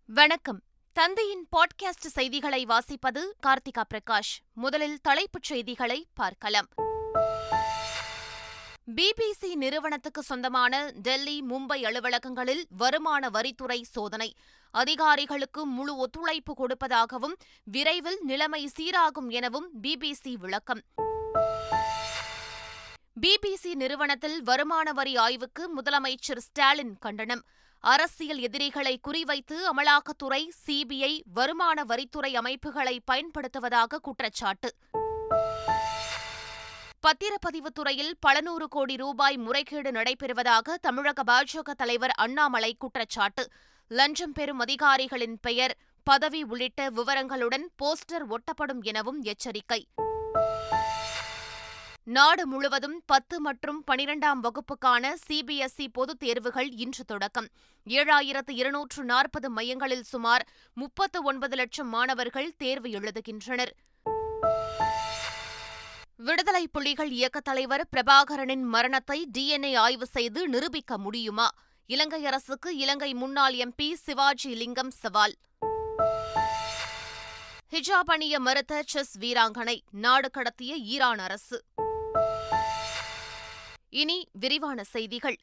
வணக்கம். தந்தையின் பாட்காஸ்ட் செய்திகளை வாசிப்பது கார்த்திகா பிரகாஷ். முதலில் தலைப்புச் செய்திகளை பார்க்கலாம். பிபிசி நிறுவனத்துக்கு சொந்தமான டெல்லி, மும்பை அலுவலகங்களில் வருமான வரித்துறை சோதனை. அதிகாரிகளுக்கு முழு ஒத்துழைப்பு கொடுப்பதாகவும் விரைவில் நிலைமை சீராகும் எனவும் பிபிசி விளக்கம். பிபிசி நிறுவனத்தில் வருமான வரி ஆய்வுக்கு முதலமைச்சர் ஸ்டாலின் கண்டனம். அரசியல் எதிரிகளை குறிவைத்து அமலாக்கத்துறை, சிபிஐ, வருமான வரித்துறை அமைப்புகளை பயன்படுத்துவதாக குற்றச்சாட்டு. பத்திரப்பதிவுத்துறையில் பல நூறு கோடி ரூபாய் முறைகேடு நடைபெறுவதாக தமிழக பாஜக தலைவர் அண்ணாமலை குற்றச்சாட்டு. லஞ்சம் பெறும் அதிகாரிகளின் பெயர், பதவி உள்ளிட்ட விவரங்களுடன் போஸ்டர் ஒட்டப்படும் எனவும் எச்சரிக்கை. நாடு முழுவதும் 10 மற்றும் 12ஆம் வகுப்புக்கான சிபிஎஸ்இ பொதுத் தேர்வுகள் இன்று தொடக்கம். 7240 மையங்களில் சுமார் 39 லட்சம் மாணவர்கள் தேர்வு எழுதுகின்றனர். விடுதலை புலிகள் இயக்கத் தலைவர் பிரபாகரனின் மரணத்தை டிஎன்ஏ ஆய்வு செய்து நிரூபிக்க முடியுமா? இலங்கை அரசுக்கு இலங்கை முன்னாள் எம்பி சிவாஜி லிங்கம் சவால். ஹிஜாப் அணிய மறுத்த செஸ் வீராங்கனை நாடு கடத்திய ஈரான் அரசு. இனி விரிவான செய்திகள்.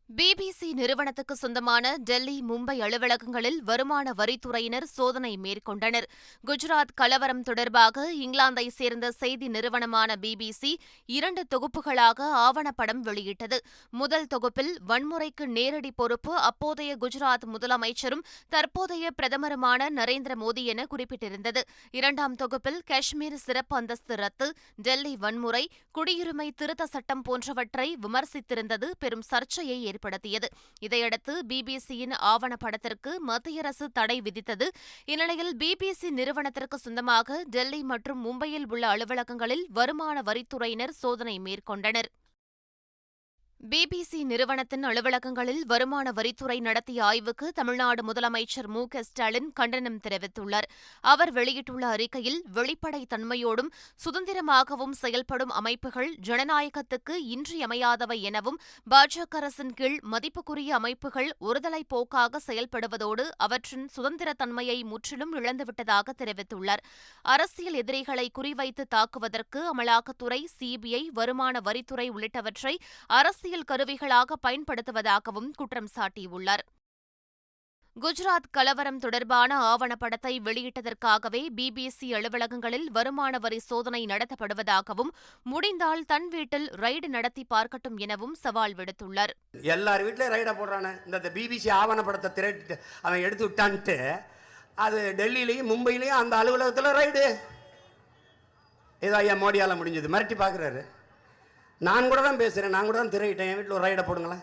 பிபிசி நிறுவனத்துக்கு சொந்தமான டெல்லி, மும்பை அலுவலகங்களில் வருமான வரித்துறையினர் சோதனை மேற்கொண்டனர். குஜராத் கலவரம் தொடர்பாக இங்கிலாந்தை சேர்ந்த செய்தி நிறுவனமான பிபிசி 2 தொகுப்புகளாக ஆவணப்படம் வெளியிட்டது. முதல் தொகுப்பில் வன்முறைக்கு நேரடி பொறுப்பு அப்போதைய குஜராத் முதலமைச்சரும் தற்போதைய பிரதமருமான நரேந்திர மோடி என குறிப்பிட்டிருந்தது. 2ஆம் தொகுப்பில் காஷ்மீர் சிறப்பு அந்தஸ்து ரத்து, டெல்லி வன்முறை, குடியுரிமை திருத்த சட்டம் போன்றவற்றை விமர்சித்திருந்தது பெரும் சர்ச்சையை ஏற்படுத்தியது. இதையடுத்து பிபிசியின் ஆவணப்படத்திற்கு மத்திய அரசு தடை விதித்தது. இந்நிலையில் பிபிசி நிறுவனத்திற்கு சொந்தமாக டெல்லி மற்றும் மும்பையில் உள்ள அலுவலகங்களில் வருமான வரித்துறையினர் சோதனை மேற்கொண்டனர். பிபிசி நிறுவனத்தின் அலுவலகங்களில் வருமான வரித்துறை நடத்திய ஆய்வுக்கு தமிழ்நாடு முதலமைச்சர் மு.க.ஸ்டாலின் கண்டனம் தெரிவித்துள்ளார். அவர் வெளியிட்டுள்ள அறிக்கையில், வெளிப்படைத் தன்மையோடும் சுதந்திரமாகவும் செயல்படும் அமைப்புகள் ஜனநாயகத்துக்கு இன்றியமையாதவை எனவும், பாஜக அரசின் கீழ் மதிப்புக்குரிய அமைப்புகள் ஒருதலைப் போக்காக செயல்படுவதோடு அவற்றின் சுதந்திரத்தன்மையை முற்றிலும் இழந்துவிட்டதாக தெரிவித்துள்ளார். அரசியல் எதிரிகளை குறிவைத்து தாக்குவதற்கு அமலாக்கத்துறை, சிபிஐ, வருமான வரித்துறை உள்ளிட்டவற்றை அரசியல் கருவிகளாக பயன்படுத்துவதாகவும் குற்றம் சாட்டியுள்ளார். குஜராத் கலவரம் தொடர்பான ஆவணப்படத்தை வெளியிட்டதற்காகவே பிபிசி அலுவலகங்களில் வருமான வரி சோதனை நடத்தப்படுவதாகவும், முடிந்தால் தன் வீட்டில் ரைடு நடத்தி பார்க்கட்டும் எனவும் சவால் விடுத்துள்ளார். எல்லார் வீட்டிலையும் ரைடை போடுறானே, இந்த பிபிசி ஆவணப்படத்தை திரட்டு அவன் எடுத்து விட்டான்ட்டு அது டெல்லியிலையும் மும்பையிலையும் அந்த அலுவலகத்தில் ரைடு. ஏதோ ஐயா மோடியால் முடிஞ்சது, மிரட்டி பார்க்குறாரு. நான் கூட தான் பேசுகிறேன், நான் கூட தான் திரையிட்டேன், என் வீட்டில் ஒரு ரைடை போடுங்களேன்.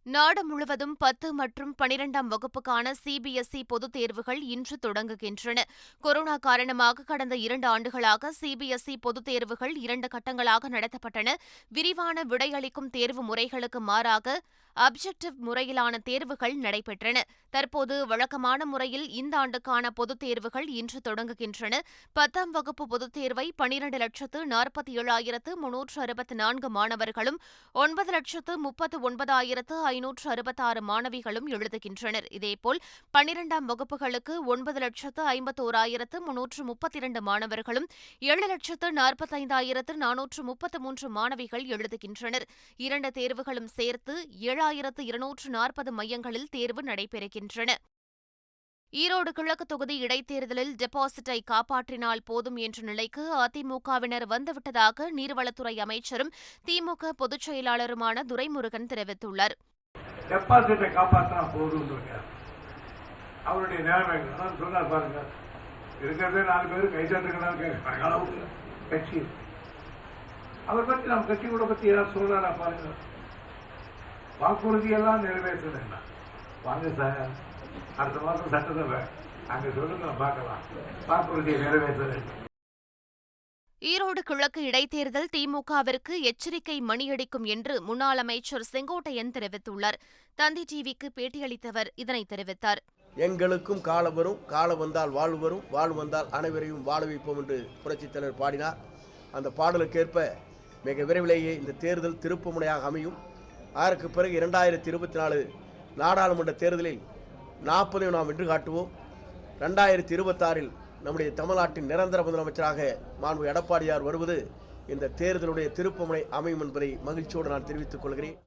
நாடு முழுவதும் 10 மற்றும் 12ஆம் வகுப்புக்கான சிபிஎஸ்இ பொதுத் தேர்வுகள் இன்று தொடங்குகின்றன. கொரோனா காரணமாக கடந்த 2 ஆண்டுகளாக சிபிஎஸ்இ பொதுத் தேர்வுகள் 2 கட்டங்களாக நடத்தப்பட்டன. விரிவான விடையளிக்கும் தேர்வு முறைகளுக்கு மாறாக அப்ஜெக்டிவ் முறையிலான தேர்வுகள் நடைபெற்றன. தற்போது வழக்கமான முறையில் இந்த ஆண்டுக்கான பொதுத் தேர்வுகள் இன்று தொடங்குகின்றன. 10ஆம் வகுப்பு பொதுத் தேர்வை 12,47,364 மாணவர்களும் 9,39,566 மாணவிகளும் எழுதுகின்றனர். இதேபோல் 12ஆம் வகுப்புகளுக்கு 9,51,332 மாணவர்களும் 7,45,433 மாணவிகள் எழுதுகின்றனர். 2 தேர்வுகளும் சேர்த்து 7,240 மையங்களில் தேர்வு நடைபெறுகின்றன. ஈரோடு கிழக்கு தொகுதி இடைத்தேர்தலில் டெபாசிட்டை காப்பாற்றினால் போதும் என்ற நிலைக்கு அதிமுகவினர் வந்துவிட்டதாக நீர்வளத்துறை அமைச்சரும் திமுக பொதுச் செயலாளருமான துரைமுருகன் தெரிவித்துள்ளார். டெபாசிட்டை காப்பாற்றினா போதும் அவருடைய நிலைமை சொன்னார் பாருங்க. இருக்கிறதே 4 பேர் கைதாட்டுக்கிறாங்க கட்சி. அவர் பற்றி நம்ம கட்சி கூட பற்றி ஏதாவது சொல்றாரா பாருங்க. வாக்குறுதியெல்லாம் நிறைவேற்றுறேன். வாங்க சார், அடுத்த மாதம் சட்டசபை அங்கே சொல்லுங்க, பார்க்கலாம். வாக்குறுதியை நிறைவேற்றுறேன். ஈரோடு கிழக்கு இடைத்தேர்தல் திமுகவிற்கு எச்சரிக்கை மணியடிக்கும் என்று முன்னாள் அமைச்சர் செங்கோட்டையன் தெரிவித்துள்ளார். தந்தி டிவிக்கு பேட்டியளித்தவர் இதனை தெரிவித்தார். எங்களுக்கும் காலம் வரும், காலம் வந்தால் வாழ்வு வரும், வாழ்வு வந்தால் அனைவரையும் வாழ வைப்போம் என்று புரட்சித் தலைவர் பாடினார். அந்த பாடலுக்கேற்ப மிக விரைவிலேயே இந்த தேர்தல் திருப்புமுனையாக அமையும். அதற்கு பிறகு 2024 நாடாளுமன்ற தேர்தலில் 40 நாம் வென்று காட்டுவோம். 2026 நம்முடைய தமிழ்நாட்டின் நிரந்தர முதலமைச்சராக மாண்பு எடப்பாடியார் வருவது இந்த தேர்தலுடைய திருப்புமுனை அமையும் என்பதை மகிழ்ச்சியோடு நான் தெரிவித்துக் கொள்கிறேன்.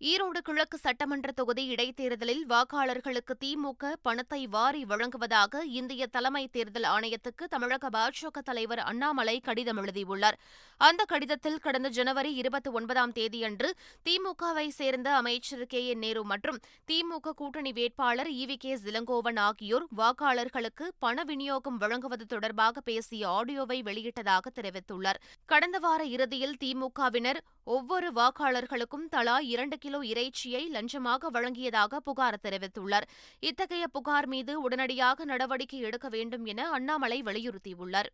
ஈரோடு கிழக்கு சட்டமன்ற தொகுதி இடைத்தேர்தலில் வாக்காளர்களுக்கு திமுக பணத்தை வாரி வழங்குவதாக இந்திய தலைமை தேர்தல் ஆணையத்துக்கு தமிழக பாஜக தலைவர் அண்ணாமலை கடிதம் எழுதியுள்ளார். அந்த கடிதத்தில் கடந்த ஜனவரி 29ஆம் தேதியன்று திமுகவை சேர்ந்த அமைச்சர் KN நேரு மற்றும் திமுக கூட்டணி வேட்பாளர் EVK இளங்கோவன் ஆகியோர் வாக்காளர்களுக்கு பண விநியோகம் வழங்குவது தொடர்பாக பேசிய ஆடியோவை வெளியிட்டதாக தெரிவித்துள்ளார். கடந்த வார இறுதியில் திமுகவினர் ஒவ்வொரு வாக்காளர்களுக்கும் தலா 2 கிலோ இறைச்சியை லஞ்சமாக வழங்கியதாக புகார் தெரிவித்துள்ளார். இத்தகைய புகார் மீது உடனடியாக நடவடிக்கை எடுக்க வேண்டும் என அண்ணாமலை வலியுறுத்தியுள்ளார்.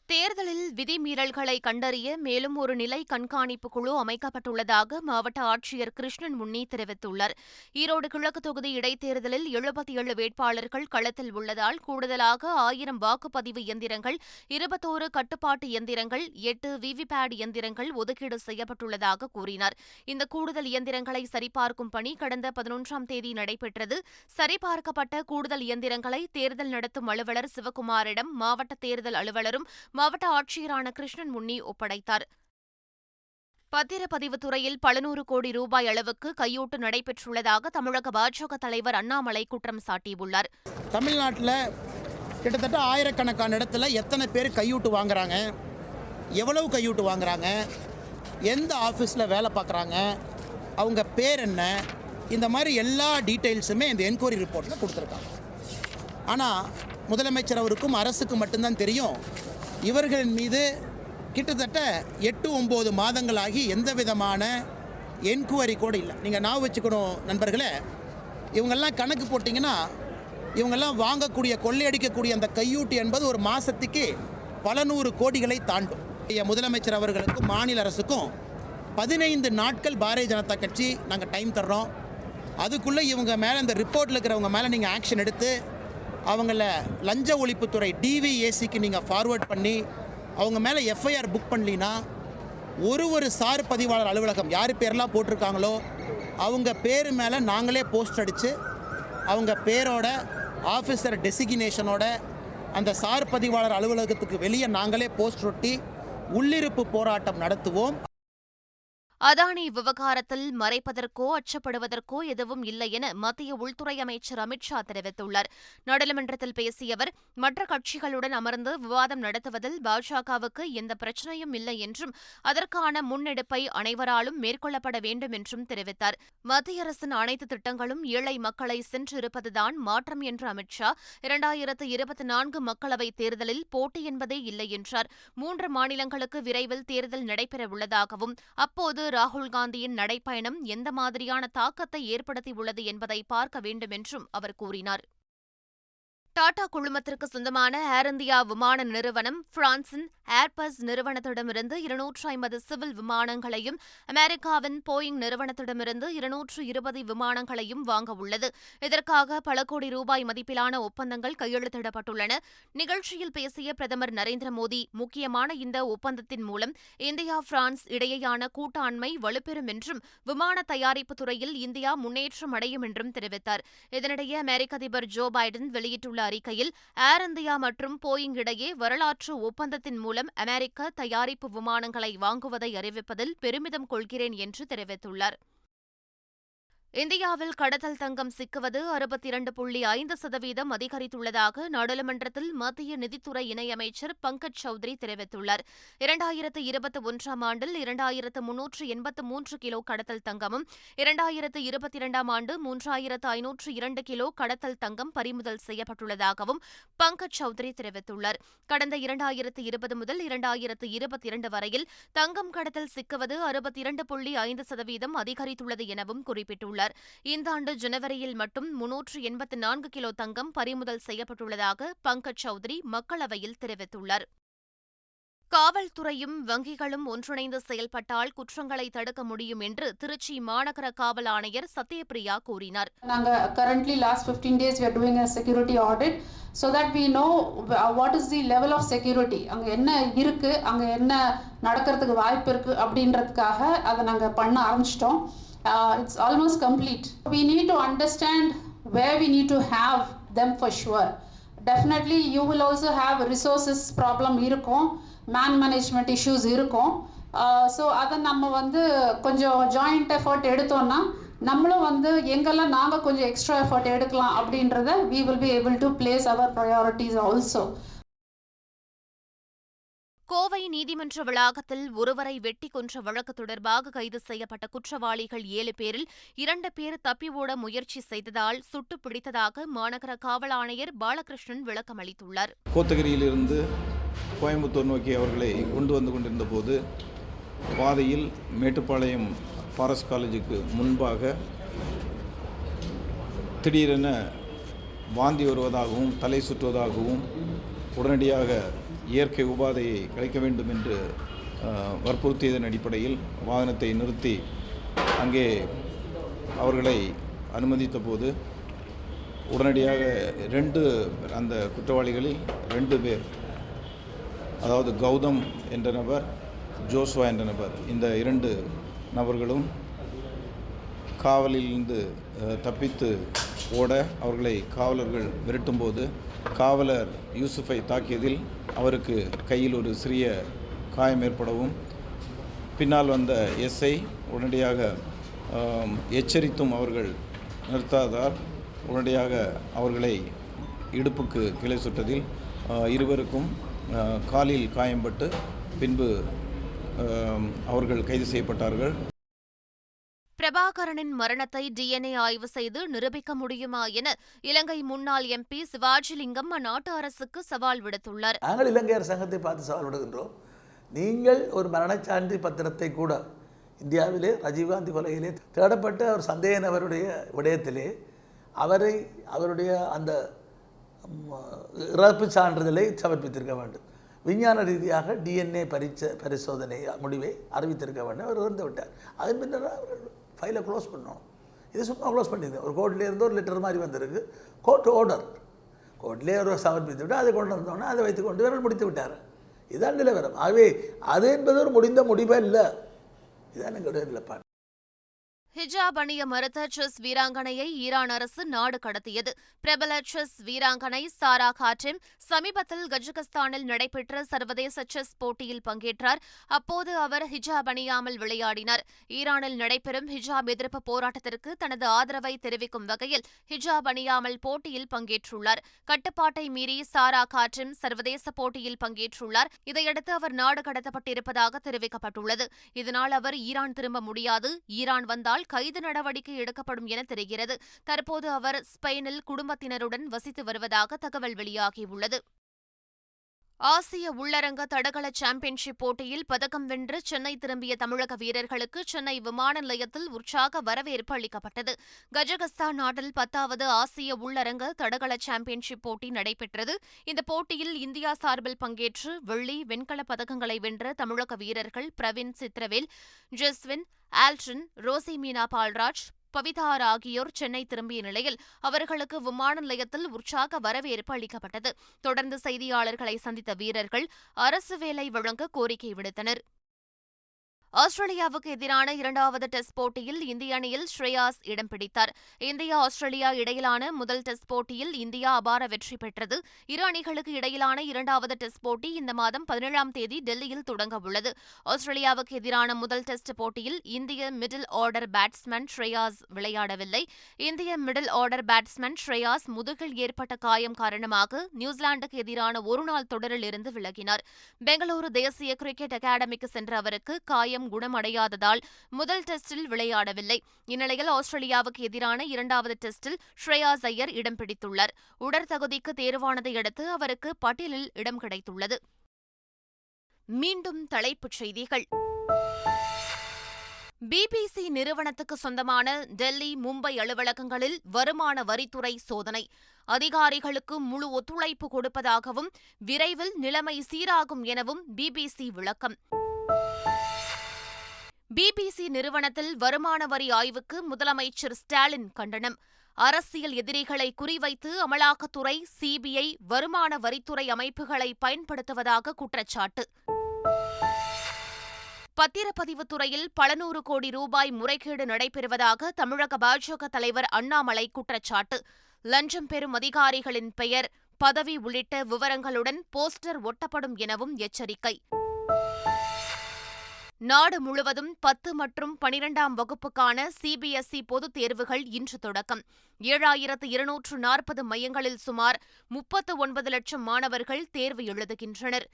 தேர்தலில் விதிமீறல்களை கண்டறிய மேலும் ஒரு நிலை கண்காணிப்பு குழு அமைக்கப்பட்டுள்ளதாக மாவட்ட ஆட்சியர் கிருஷ்ணன் முன்னி தெரிவித்துள்ளார். ஈரோடு கிழக்கு தொகுதி இடைத்தேர்தலில் 77 வேட்பாளர்கள் களத்தில் உள்ளதால் கூடுதலாக 1000 வாக்குப்பதிவு இயந்திரங்கள், 21 கட்டுப்பாட்டு இயந்திரங்கள், 8 விவிபேட் இயந்திரங்கள் ஒதுக்கீடு செய்யப்பட்டுள்ளதாக கூறினார். இந்த கூடுதல் இயந்திரங்களை சரிபார்க்கும் பணி கடந்த 11ஆம் தேதி நடைபெற்றது. சரிபார்க்கப்பட்ட கூடுதல் இயந்திரங்களை தேர்தல் நடத்தும் அலுவலர் சிவக்குமாரிடம் மாவட்ட தேர்தல் அலுவலரும் மாவட்ட ஆட்சியரான கிருஷ்ணன் முன்னி ஒப்படைத்தார். பத்திரப்பதிவுத் துறையில் பல 100 கோடி ரூபாய் அளவுக்கு கையூட்டு நடைபெற்றுள்ளதாக தமிழக பாஜக தலைவர் அண்ணாமலை குற்றம் சாட்டியுள்ளார். தமிழ்நாட்டில் கிட்டத்தட்ட ஆயிரக்கணக்கான இடத்துல எத்தனை பேர் கையூட்டு வாங்குறாங்க, எவ்வளவு கையூட்டு வாங்குறாங்க, எந்த ஆஃபீஸில் வேலை பார்க்குறாங்க, அவங்க பேர் என்ன, இந்த மாதிரி எல்லா டீட்டெயில்ஸுமே இந்த என்கொயரி ரிப்போர்ட்டில் கொடுத்துருக்காங்க. ஆனால் முதலமைச்சர் அவருக்கும் அரசுக்கு மட்டும்தான் தெரியும். இவர்களின் மீது கிட்டத்தட்ட 8-9 மாதங்களாகி எந்த விதமான என்கொயரி கூட இல்லை. நீங்கள் ஞாபகம் வச்சுக்கணும் நண்பர்களே, இவங்கெல்லாம் கணக்கு போட்டிங்கன்னா இவங்கெல்லாம் வாங்கக்கூடிய கொள்ளையடிக்கக்கூடிய அந்த கையூட்டு என்பது ஒரு மாதத்துக்கு பல 100 கோடிகளை தாண்டும். முதலமைச்சர் அவர்களுக்கும் மாநில அரசுக்கும் 15 நாட்கள் பாரதிய ஜனதா கட்சி நாங்கள் டைம் தர்றோம். அதுக்குள்ளே இவங்க மேலே இந்த ரிப்போர்ட்டில் இருக்கிறவங்க மேலே நீங்கள் ஆக்ஷன் எடுத்து அவங்கள லஞ்ச ஒழிப்புத்துறை DVACக்கு நீங்கள் ஃபார்வர்ட் பண்ணி அவங்க மேலே FIR புக் பண்ணலினா ஒரு சார் பதிவாளர் அலுவலகம் யார் பேரெல்லாம் போட்டிருக்காங்களோ அவங்க பேர் மேலே நாங்களே போஸ்ட் அடித்து அவங்க பேரோட ஆஃபீஸர் டெசிக்னேஷனோட அந்த சார் பதிவாளர் அலுவலகத்துக்கு வெளியே நாங்களே போஸ்ட் ஒட்டி உள்ளிருப்பு போராட்டம் நடத்துவோம். அதானி விவகாரத்தில் மறைப்பதற்கோ அச்சப்படுவதற்கோ எதுவும் இல்லை என மத்திய உள்துறை அமைச்சர் அமித்ஷா தெரிவித்துள்ளார். நாடாளுமன்றத்தில் பேசிய அவர், மற்ற கட்சிகளுடன் அமர்ந்து விவாதம் நடத்துவதில் பாஜகவுக்கு எந்த பிரச்சனையும் இல்லை என்றும் அதற்கான முன்னெடுப்பை அனைவராலும் மேற்கொள்ளப்பட வேண்டும் என்றும் தெரிவித்தார். மத்திய அரசின் அனைத்து திட்டங்களும் ஏழை மக்களை சென்றிருப்பதுதான் மாற்றம் என்ற அமித்ஷா 2024 மக்களவைத் தேர்தலில் போட்டி என்பதே இல்லை என்றார். 3 மாநிலங்களுக்கு விரைவில் தேர்தல் நடைபெறவுள்ளதாகவும் அப்போது ராகுல் காந்தியின் நடைப்பயணம் எந்த மாதிரியான தாக்கத்தை ஏற்படுத்தியுள்ளது என்பதை பார்க்க வேண்டும் என்றும் அவர் கூறினார். டாடா குழுமத்திற்கு சொந்தமான ஏர் இந்தியா விமான நிறுவனம் பிரான்சின் ஏர்பஸ் நிறுவனத்திடமிருந்து 250 சிவில் விமானங்களையும் அமெரிக்காவின் போயிங் நிறுவனத்திடமிருந்து 220 விமானங்களையும் வாங்க உள்ளது. இதற்காக பல கோடி ரூபாய் மதிப்பிலான ஒப்பந்தங்கள் கையெழுத்திடப்பட்டுள்ளன. நிகழ்ச்சியில் பேசிய பிரதமர் நரேந்திர மோடி, முக்கியமான இந்த ஒப்பந்தத்தின் மூலம் இந்தியா பிரான்ஸ் இடையேயான கூட்டாண்மை வலுப்பெறும் என்றும் விமான தயாரிப்பு துறையில் இந்தியா முன்னேற்றம் அடையும் என்றும் தெரிவித்தார். இதனிடையே அமெரிக்க அதிபர் ஜோ பைடன் வெளியிட்டுள்ள அறிக்கையில் ஏர் இந்தியா மற்றும் போயிங் இடையே வரலாற்று ஒப்பந்தத்தின் மூலம் அமெரிக்க தயாரிப்பு விமானங்களை வாங்குவதை அறிவிப்பதில் பெருமிதம் கொள்கிறேன் என்று தெரிவித்துள்ளார். இந்தியாவில் கடத்தல் தங்கம் சிக்குவது 62.5% அதிகரித்துள்ளதாக நாடாளுமன்றத்தில் மத்திய நிதித்துறை இணையமைச்சர் பங்கஜ் சௌத்ரி தெரிவித்துள்ளார். 2021ஆம் ஆண்டில் 2383 கிலோ கடத்தல் தங்கமும் 2022ஆம் ஆண்டு 3502 கிலோ கடத்தல் தங்கம் பறிமுதல் செய்யப்பட்டுள்ளதாகவும் பங்கஜ் சௌத்ரி தெரிவித்துள்ளார். கடந்த 2020 முதல் 2022 வரையில் தங்கம் கடத்தல் சிக்குவது 62.5% அதிகரித்துள்ளது எனவும் குறிப்பிட்டுள்ளார். இந்த ஆண்டு ஜனவரியில் மட்டும் 384 கிலோ தங்கம் பறிமுதல் செய்யப்பட்டுள்ளதாக பங்கஜ் சௌத்ரி மக்களவையில் தெரிவித்துள்ளார். காவல்துறையும் வங்கிகளும் ஒன்றிணைந்து செயல்பட்டால் குற்றங்களை தடுக்க முடியும் என்று திருச்சி மாநகர காவல் ஆணையர் சத்யபிரியா கூறினார். நாங்கள் currently last 15 days we are doing a security audit so that we know what is the level of security, அங்க என்ன இருக்கு, அங்க என்ன நடக்கிறதுக்கு வாய்ப்பு இருக்கு அப்படின்றதுக்காக அதை நாங்கள் பண்ண ஆரம்பிச்சிட்டோம். It's almost complete. We need to understand where we need to have them for sure. Definitely you will also have resources problem இருக்கும், man management issues இருக்கும். ஸோ அதை நம்ம வந்து கொஞ்சம் ஜாயிண்ட் எஃபர்ட் எடுத்தோம்னா நம்மளும் வந்து எங்கெல்லாம் நாங்கள் கொஞ்சம் எக்ஸ்ட்ரா எஃபர்ட் எடுக்கலாம் அப்படின்றத we will be able to place our priorities also. Kovai நீதிமன்ற வளாகத்தில் ஒருவரை வெட்டி கொன்ற வழக்கு தொடர்பாக கைது செய்யப்பட்ட குற்றவாளிகள் 7 பேரில் 2 பேர் தப்பி ஓட முயற்சி செய்ததால் சுட்டு பிடித்ததாக மாநகர காவல் ஆணையர் பாலகிருஷ்ணன் விளக்கம் அளித்துள்ளார். கோத்தகிரியிலிருந்து கோயம்புத்தூர் நோக்கி அவர்களை கொண்டு வந்து கொண்டிருந்த போது பாதையில் மேட்டுப்பாளையம் ஃபாரஸ்ட் காலேஜுக்கு முன்பாக திடீரென வாந்தி வருவதாகவும் தலை சுற்றுவதாகவும் உடனடியாக இயற்கை உபாதையை கிடைக்க வேண்டும் என்று வற்புறுத்தியதன் அடிப்படையில் வாகனத்தை நிறுத்தி அங்கே அவர்களை அனுமதித்த போது உடனடியாக அந்த குற்றவாளிகளில் 2 பேர், அதாவது கௌதம் என்ற நபர், ஜோஸ்வா என்ற நபர், இந்த 2 நபர்களும் காவலிலிருந்து தப்பித்து ஓட அவர்களை காவலர்கள் விரட்டும்போது காவலர் யூசுஃபை தாக்கியதில் அவருக்கு கையில் ஒரு சிறிய காயம் ஏற்படவும் பின்னால் வந்த எஸ்ஐ உடனடியாக எச்சரித்தும் அவர்கள் நிறுத்தாததால் உடனடியாக அவர்களை இடுப்புக்கு கிளை சுட்டதில் இருவருக்கும் காலில் காயம்பட்டு பின்பு அவர்கள் கைது செய்யப்பட்டார்கள். பிரபாகரனின் மரணத்தை DNA ஆய்வு செய்து நிரூபிக்க முடியுமா என இலங்கை முன்னாள் MP சிவாஜிலிங்கம் அந்நாட்டு அரசுக்கு சவால் விடுத்துள்ளார். நாங்கள் இலங்கை அரசாங்கத்தை பார்த்து சவால் விடுகின்றோம். நீங்கள் ஒரு மரணச்சான்று பத்திரத்தை கூட இந்தியாவிலே ராஜீவ்காந்தி கொலையிலே தேடப்பட்ட ஒரு சந்தேக நபருடைய விடயத்திலே அவருடைய அந்த இறப்பு சான்றிதழை சமர்ப்பித்திருக்க வேண்டும். விஞ்ஞான ரீதியாக DNA பரிசோதனை முடிவை அறிவித்திருக்க வேண்டும். அவர் இறந்து விட்டார். அதன் பின்னர் அவர்கள் ஃபைலை க்ளோஸ் பண்ணணும். இது சும்மா க்ளோஸ் பண்ணியிருந்தேன். ஒரு கோர்ட்லேருந்து ஒரு லெட்டர் மாதிரி வந்திருக்கு, கோர்ட் ஆர்டர், கோர்ட்லேயே ஒரு சமர்ப்பித்து விட்டு அதை கொண்டு வந்தோன்னே அதை வைத்துக்கொண்டு இவர்கள் முடித்து விட்டார். இதுதான் நிலவரம். ஆகவே அது என்பது ஒரு முடிந்த முடிவே இல்லை. இதுதான் எங்களுடைய நிலப்பாடு. ஹிஜாப் அணிய மறுத்த செஸ் வீராங்கனையை ஈரான் அரசு நாடு கடத்தியது. பிரபல செஸ் வீராங்கனை சாரா காட்டிம் சமீபத்தில் கஜகஸ்தானில் நடைபெற்ற சர்வதேச செஸ் போட்டியில் பங்கேற்றார். அப்போது அவர் ஹிஜாப் அணியாமல் விளையாடினார். ஈரானில் நடைபெறும் ஹிஜாப் எதிர்ப்பு போராட்டத்திற்கு தனது ஆதரவை தெரிவிக்கும் வகையில் ஹிஜாப் அணியாமல் போட்டியில் பங்கேற்றுள்ளார். கட்டுப்பாட்டை மீறி சாரா காட்டிம் சர்வதேச போட்டியில் பங்கேற்றுள்ளார். இதையடுத்து அவர் நாடு கடத்தப்பட்டிருப்பதாக தெரிவிக்கப்பட்டுள்ளது. இதனால் அவர் ஈரான் திரும்ப முடியாது. ஈரான் வந்தால் கைது நடவடிக்கை எடுக்கப்படும் என தெரிகிறது. தற்போது அவர் ஸ்பெயினில் குடும்பத்தினருடன் வசித்து வருவதாக தகவல் வெளியாகியுள்ளது. ஆசிய உள்ளரங்க தடகள சாம்பியன்ஷிப் போட்டியில் பதக்கம் வென்று சென்னை திரும்பிய தமிழக வீரர்களுக்கு சென்னை விமான நிலையத்தில் உற்சாக வரவேற்பு அளிக்கப்பட்டது. கஜகஸ்தான் நாட்டில் 10வது ஆசிய உள்ளரங்க தடகள சாம்பியன்ஷிப் போட்டி நடைபெற்றது. இந்த போட்டியில் இந்தியா சார்பில் பங்கேற்று வெள்ளி, வெண்கலப் பதக்கங்களை வென்ற தமிழக வீரர்கள் பிரவீன் சித்திரவேல், ஜஸ்வின், ஆல்டன், ரோசி மீனா பால்ராஜ், பவிதார் ஆகியோர் சென்னை திரும்பிய நிலையில் அவர்களுக்கு விமான நிலையத்தில் உற்சாக வரவேற்பு அளிக்கப்பட்டது. தொடர்ந்து செய்தியாளர்களை சந்தித்த வீரர்கள் அரசு வேலை வழங்க கோரிக்கை விடுத்தனர். ஆஸ்திரேலியாவுக்கு எதிரான 2வது டெஸ்ட் போட்டியில் இந்திய அணியில் ஸ்ரேயாஸ் இடம் பிடித்தார். இந்தியா ஆஸ்திரேலியா இடையிலான முதல் டெஸ்ட் போட்டியில் இந்தியா அபார வெற்றி பெற்றது. இரு அணிகளுக்கு இடையிலான 2வது டெஸ்ட் போட்டி இந்த மாதம் 17ஆம் தேதி டெல்லியில் தொடங்க உள்ளது. ஆஸ்திரேலியாவுக்கு எதிரான முதல் டெஸ்ட் போட்டியில் இந்திய மிடில் ஆர்டர் பேட்ஸ்மேன் ஸ்ரேயாஸ் விளையாடவில்லை. இந்திய மிடில் ஆர்டர் பேட்ஸ்மேன் ஸ்ரேயாஸ் முதுகில் ஏற்பட்ட காயம் காரணமாக நியூசிலாந்துக்கு எதிரான ஒருநாள் தொடரில் இருந்து விலகினார். பெங்களூரு தேசிய கிரிக்கெட் அகாடமிக்கு சென்ற அவருக்கு காயம் குணமடையாததால் முதல் டெஸ்டில் விளையாடவில்லை. இந்நிலையில் ஆஸ்திரேலியாவுக்கு எதிரான 2வது டெஸ்டில் ஸ்ரேயாஸ் ஐயர் இடம் பிடித்துள்ளார். உடற்தகுதிக்கு தேர்வானதை அடுத்து அவருக்கு பட்டியலில் இடம் கிடைத்துள்ளது. மீண்டும் தலைப்புச் செய்திகள். பிபிசி நிறுவனத்துக்கு சொந்தமான டெல்லி, மும்பை அலுவலகங்களில் வருமான வரித்துறை சோதனை. அதிகாரிகளுக்கு முழு ஒத்துழைப்பு கொடுப்பதாகவும் விரைவில் நிலைமை சீராகும் எனவும் பிபிசி விளக்கம். பிபிசி நிறுவனத்தில் வருமான வரி ஆய்வுக்கு முதலமைச்சர் ஸ்டாலின் கண்டனம். அரசியல் எதிரிகளை குறிவைத்து அமலாக்கத்துறை, சிபிஐ, வருமான வரித்துறை அமைப்புகளை பயன்படுத்துவதாக குற்றச்சாட்டு. பத்திரப்பதிவு துறையில் பல நூறு கோடி ரூபாய் முறைகேடு நடைபெறுவதாக தமிழக பாஜக தலைவர் அண்ணாமலை குற்றச்சாட்டு. லஞ்சம் பெறும் அதிகாரிகளின் பெயர், பதவி உள்ளிட்ட விவரங்களுடன் போஸ்டர் ஒட்டப்படும் எனவும் எச்சரிக்கை. நாடு முழுவதும் 10 மற்றும் 12ஆம் வகுப்புக்கான சிபிஎஸ்இ பொதுத் தேர்வுகள் இன்று தொடக்கம். 7240 மையங்களில் சுமார் 39 லட்சம் மாணவர்கள் தேர்வு எழுதுகின்றனர்.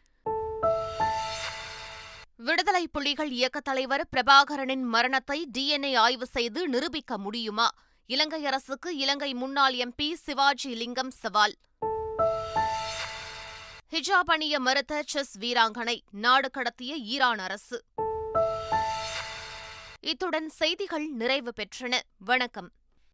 விடுதலை புலிகள் இயக்கத் தலைவர் பிரபாகரனின் மரணத்தை டிஎன்ஏ ஆய்வு செய்து நிரூபிக்க முடியுமா? இலங்கை அரசுக்கு இலங்கை முன்னாள் எம்பி சிவாஜி லிங்கம் சவால். ஹிஜாப் அணிய மறுத்த செஸ் வீராங்கனை நாடு கடத்திய ஈரான் அரசு. இத்துடன் செய்திகள் நிறைவு பெற்றன. வணக்கம்.